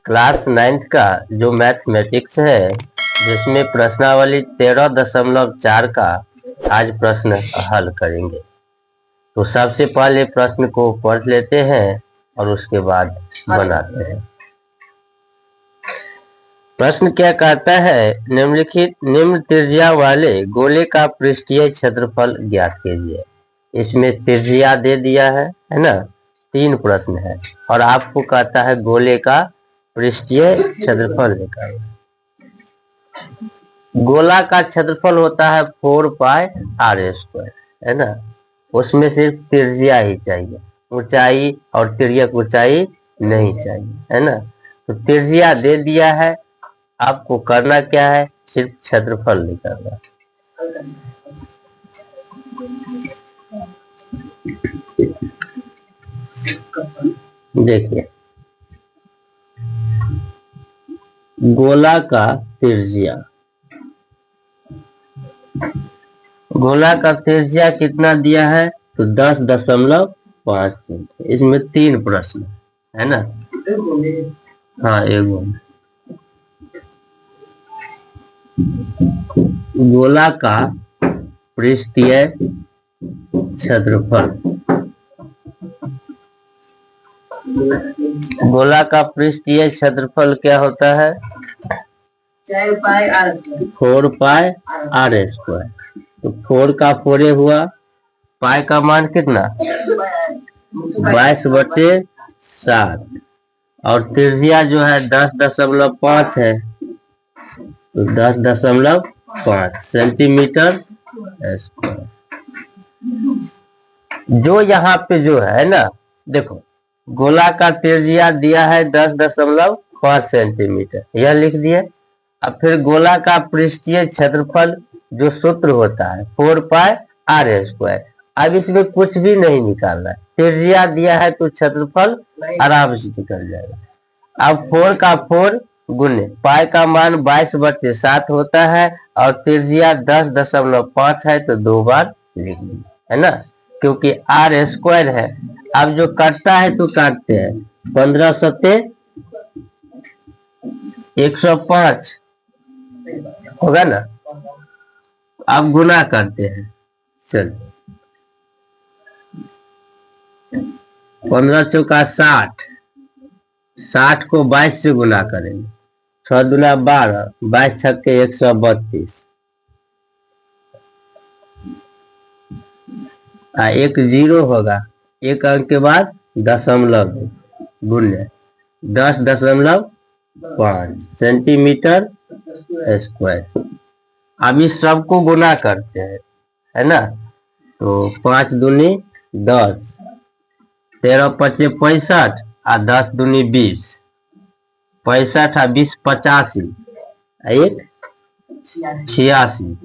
Class 9th का जो mathematics है, जिसमें प्रश्नावली 13.4 का आज प्रश्न हल करेंगे। तो सबसे पहले प्रश्न को पढ़ लेते हैं और उसके बाद बनाते हैं। प्रश्न क्या कहता है, निम्न त्रिज्या वाले गोले का पृष्ठीय क्षेत्रफल ज्ञात कीजिए। इसमें त्रिज्या दे दिया है ना। 3 प्रश्न है और आपको कहता है गोले का पृष्ठीय क्षेत्रफल निकालना। गोला का क्षेत्रफल होता है 4πr², है ना। उसमें सिर्फ त्रिज्या ही चाहिए, ऊंचाई और तिर्यक ऊंचाई नहीं चाहिए, है ना। तो त्रिज्या दे दिया है, आपको करना क्या है, सिर्फ क्षेत्रफल निकालना। देखिए, गोला का त्रिज्या, गोला का त्रिज्या कितना दिया है, तो 10.5। इसमें 3 प्रश्न है ना। हाँ, एक गोला का पृष्ठीय क्षेत्रफल, गोला का पृष्ठीय क्षेत्रफल क्या होता है, 4πr²। तो 4 का 4 हुआ, पाई का मान कितना 22/7 और त्रिज्या जो है 10.5 है, तो 10.5 सेंटीमीटर स्क्वायर। जो यहाँ पे जो है ना, देखो गोला का त्रिज्या दिया है 10.5 सेंटीमीटर, यह लिख दिए। अब फिर गोला का पृष्ठीय क्षेत्रफल जो सूत्र होता है 4πr²। अब इसमें कुछ भी नहीं निकालना है, त्रिज्या दिया है तो क्षेत्रफल आराम से निकल जाएगा। अब 4 का 4 गुने पाई का मान 22/7 होता है और त्रिज्या 10.5 है, तो 2 बार लिख दी, है ना, क्योंकि r² है। अब जो काटता है तो काटते हैं, 15 सत्ते 105 होगा ना। अब गुना करते हैं, चलो 15 चौका 60, 60 को 22 से गुना करेंगे, 6 दूना 12, 22 छक्के 132। एक 0 होगा, एक अंक के बाद दशमलव गुने 10.5 सेंटीमीटर स्क्वायर। अब इस सबको गुना करते हैं, है ना। तो 5 दूनी 10, 13 पचे 65 और 10 दूनी 20, 65 और 20 85, एक 86,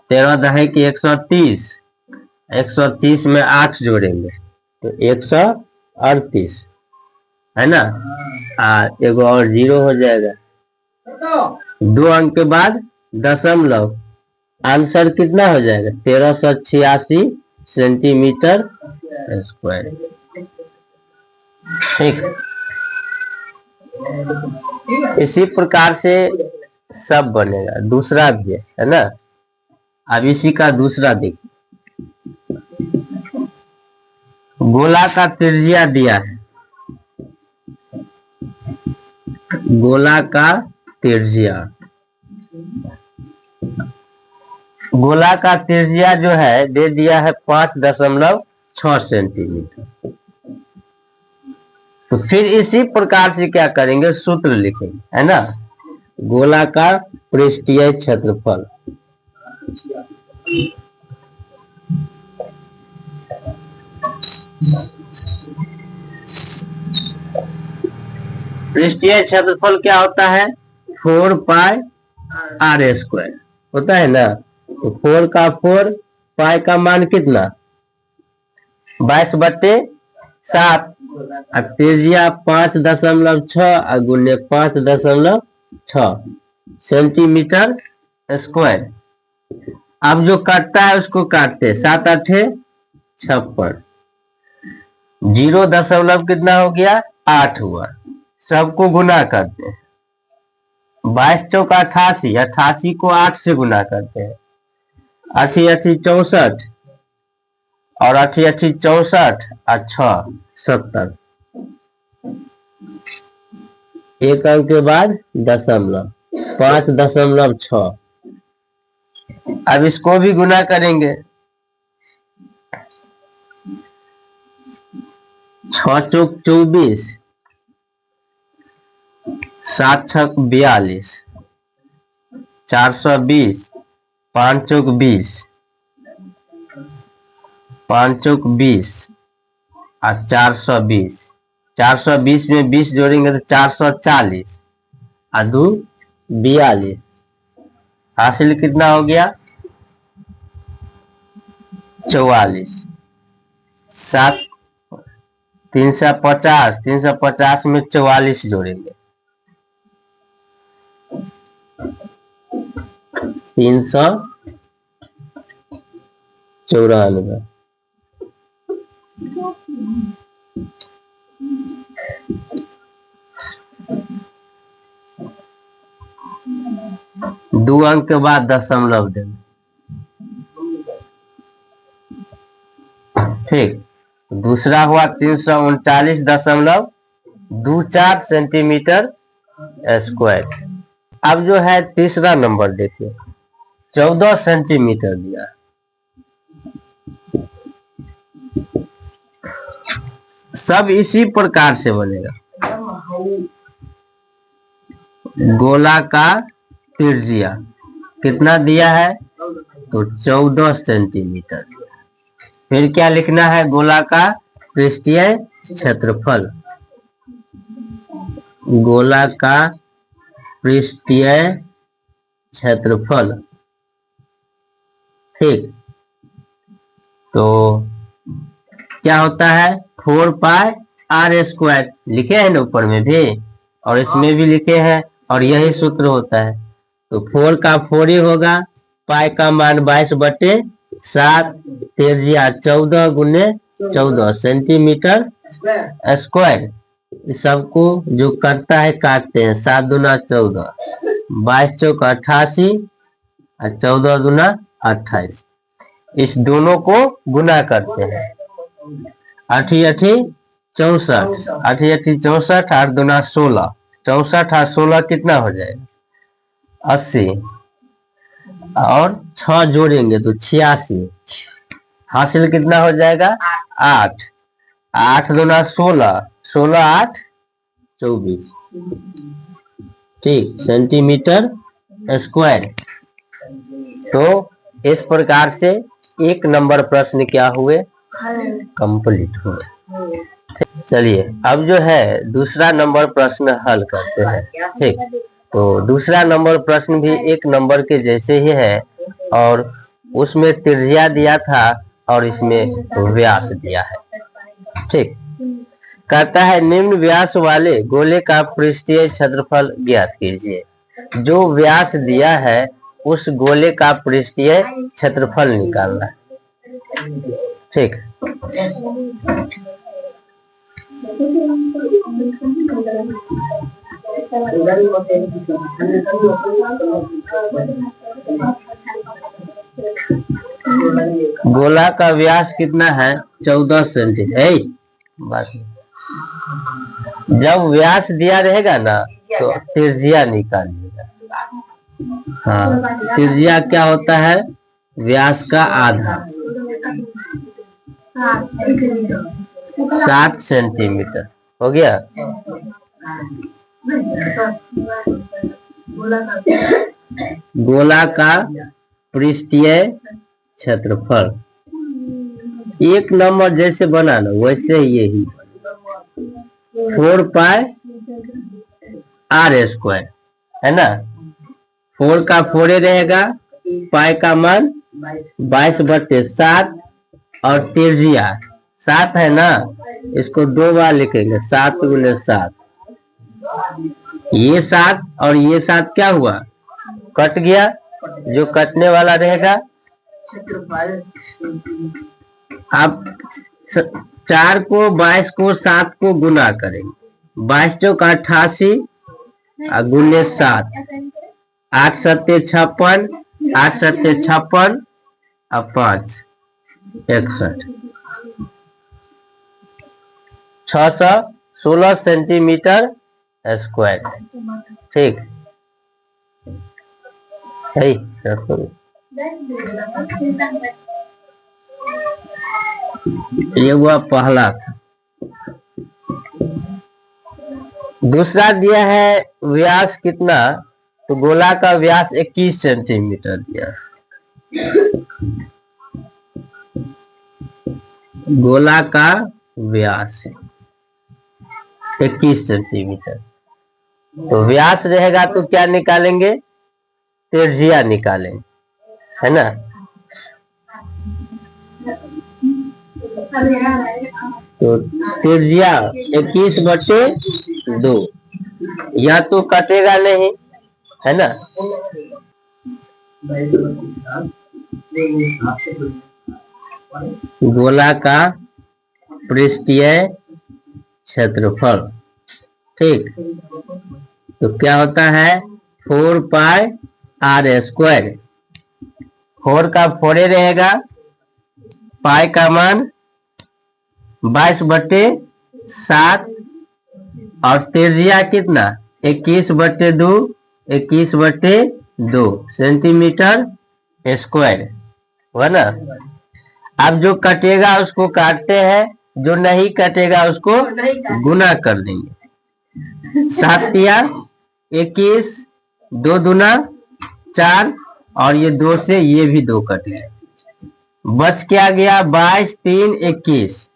13 दहे की 130, 130 में 8 जोड़ेंगे तो 138, है ना। एगो और 0 हो जाएगा, 2 अंक के बाद दशमलव, आंसर कितना हो जाएगा 1386 सेंटीमीटर स्क्वायर। ठीक, इसी प्रकार से सब बनेगा। दूसरा भी है ना। अब इसी का दूसरा देखिए, गोला का त्रिज्या दिया है, गोला का त्रिज्या, गोला का त्रिज्या जो है दे दिया है 5.6 सेंटीमीटर। तो फिर इसी प्रकार से क्या करेंगे, सूत्र लिखेंगे, है ना। गोला का पृष्ठीय क्षेत्रफल, पृष्ठीय क्षेत्रफल क्या होता है, 4πr² होता है ना। तो 4 का 4, पाई का मान कितना 22/7, त्रिज्या 5.6 गुने 5.6 सेंटीमीटर स्क्वायर। अब जो काटता है उसको काटते, 7 8 56, 0 दशमलव कितना हो गया 8 हुआ, सबको गुना करते हैं। 22 चौका 88, 88 को 8 से गुना करते हैं। 8 8 64 और 8 8 64 और 6 70। एक अंक के बाद दशमलव 5.6। अब इसको भी गुना करेंगे। 6 चौक 24, 7 छक 42, 420, 5 चौक 20, 5 चौक 20 और 420। 420 में 20 जोड़ेंगे तो 440 और 2 42। हासिल कितना हो गया? 44। 7 350, 350 में 44 जोड़ेंगे 394। दो अंक के बाद दशमलव देंगे। ठीक। दूसरा हुआ 339.24 सेंटीमीटर स्क्वायर। अब जो है तीसरा नंबर देखिए, 14 सेंटीमीटर दिया। सब इसी प्रकार से बनेगा। गोला का त्रिज्या कितना दिया है? तो 14 सेंटीमीटर। फिर क्या लिखना है? गोला का पृष्ठीय क्षेत्रफल। गोला का पृष्ठीय क्षेत्रफल। ठीक। तो क्या होता है? 4 पाई आर स्क्वायर लिखे हैं ना ऊपर में भी और इसमें भी लिखे हैं, और यही सूत्र होता है। तो 4 का 4 ही होगा। पाई का मान 22/7, त्रिज्या 14 गुने 14 सेंटीमीटर स्क्वायर। इस सबको जो करता है काटते हैं। 7 दूना 14, 22 चौक 88 और 14 दूना 28। इस दोनों को गुना करते हैं। 8 8 64, 8 8 64, 8 दूना 16, 64 और 16 कितना हो जाएगा? 80। और 6 जोड़ेंगे तो 86। हासिल कितना हो जाएगा? 8। 8 दूना 16, 16 8 24। ठीक, सेंटीमीटर स्क्वायर। तो इस प्रकार से एक नंबर प्रश्न क्या हुए? कंप्लीट हुए। चलिए अब जो है दूसरा नंबर प्रश्न हल करते हैं। ठीक। तो दूसरा नंबर प्रश्न भी एक नंबर के जैसे ही है, और उसमें त्रिज्या दिया था और इसमें व्यास दिया है। ठीक। कहता है निम्न व्यास वाले गोले का पृष्ठीय क्षेत्रफल ज्ञात कीजिए। जो व्यास दिया है उस गोले का पृष्ठीय क्षेत्रफल निकालना है। ठीक। गोला का व्यास कितना है? 14 सेंटीमीटर। जब व्यास दिया रहेगा ना तो त्रिज्या निकालिएगा। हाँ, त्रिज्या क्या होता है? व्यास का आधा। 7 सेंटीमीटर हो गया। गोला का पृष्ठीय क्षेत्रफल एक नंबर जैसे बना ना वैसे यही 4 पाई आर स्क्वायर है ना। 4 का 4 रहेगा, पाई का मान 22/7 और त्रिज्या 7 है ना, इसको 2 बार लिखेंगे। 7 गुने 7। ये 7 और ये 7 क्या हुआ? कट गया। जो कटने वाला रहेगा आप 4 को 22 को 7 को गुना करेंगे 22 चौक 88 गुने 7, 8 सत्ते 56, 8 सत्ते 56 और 5 61, 616 सेंटीमीटर स्क्वायर। ठीक है, ये हुआ पहला था। दूसरा दिया है व्यास कितना, तो गोला का व्यास 21 सेंटीमीटर दिया। गोला का व्यास 21 सेंटीमीटर, तो व्यास रहेगा तो क्या निकालेंगे, त्रिज्या निकालेंगे, है ना। तो त्रिज्या 21/2, यह तो कटेगा नहीं, है ना। गोला का पृष्ठीय क्षेत्रफल, ठीक, तो क्या होता है 4 पाई आर स्क्वायर। 4 का 4 रहेगा, पाई का मान 22/7 और त्रिज्या कितना 21/2, 21/2 सेंटीमीटर स्क्वायर, हुआ ना। अब जो कटेगा उसको काटते हैं, जो नहीं कटेगा उसको गुना कर देंगे। 7 या 21, 2 दूना 4 और ये 2 से ये भी 2 कट गए, बच क्या गया 22, 3, 21,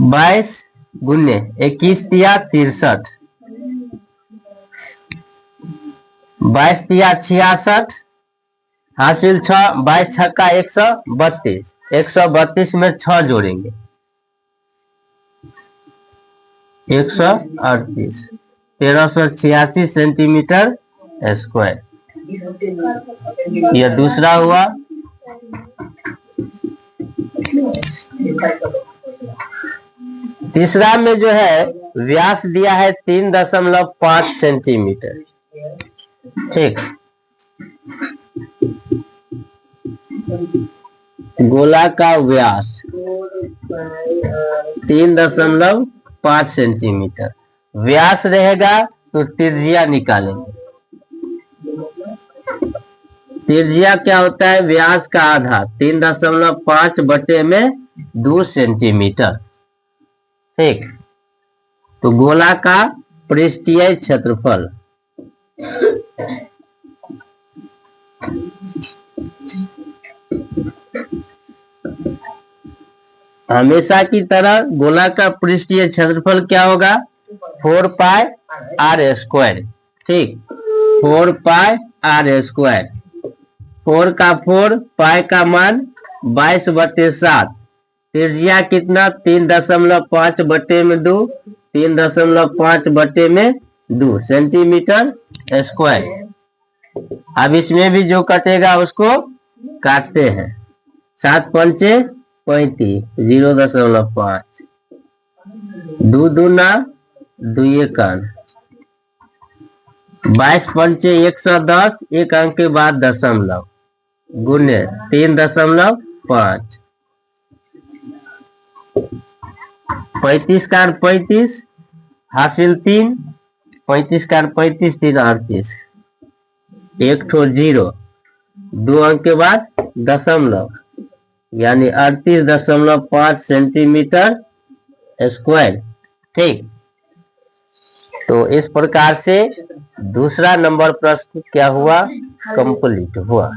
22 गुने 21 तिया 63, 22 तिया 66, हासिल 6, 22 छक्का 132, 132 में 6 जोड़ेंगे 138, 1386 सेंटीमीटर स्क्वायर। यह दूसरा हुआ। तीसरा में जो है व्यास दिया है 3.5 सेंटीमीटर, ठीक। गोला का व्यास 3.5 सेंटीमीटर, व्यास रहेगा तो त्रिज्या निकालेंगे। त्रिज्या क्या होता है, व्यास का आधा 3.5/2 सेंटीमीटर, ठीक। तो गोला का पृष्ठीय क्षेत्रफल हमेशा की तरह गोला का पृष्ठीय क्षेत्रफल क्या होगा 4 पाई आर स्क्वायर, ठीक। 4 पाई आर स्क्वायर, 4 का 4, पाई का मान 22/7, त्रिज्या कितना 3.5/2, 3.5/2 सेंटीमीटर स्क्वायर। अब इसमें भी जो कटेगा उसको काटते हैं। 7 पंचे 35, 0.5, 2 दूना 2 एकान, 22 पंचे 110, एक अंक के बाद दशमलव गुने 3.5, 35 का 35, हासिल 3, 35 का 35, 3 38, एक ठो 0, 2 अंक के बाद दशमलव, यानी 38.5 सेंटीमीटर स्क्वायर, ठीक। तो इस प्रकार से दूसरा नंबर प्रश्न क्या हुआ, कंप्लीट हुआ।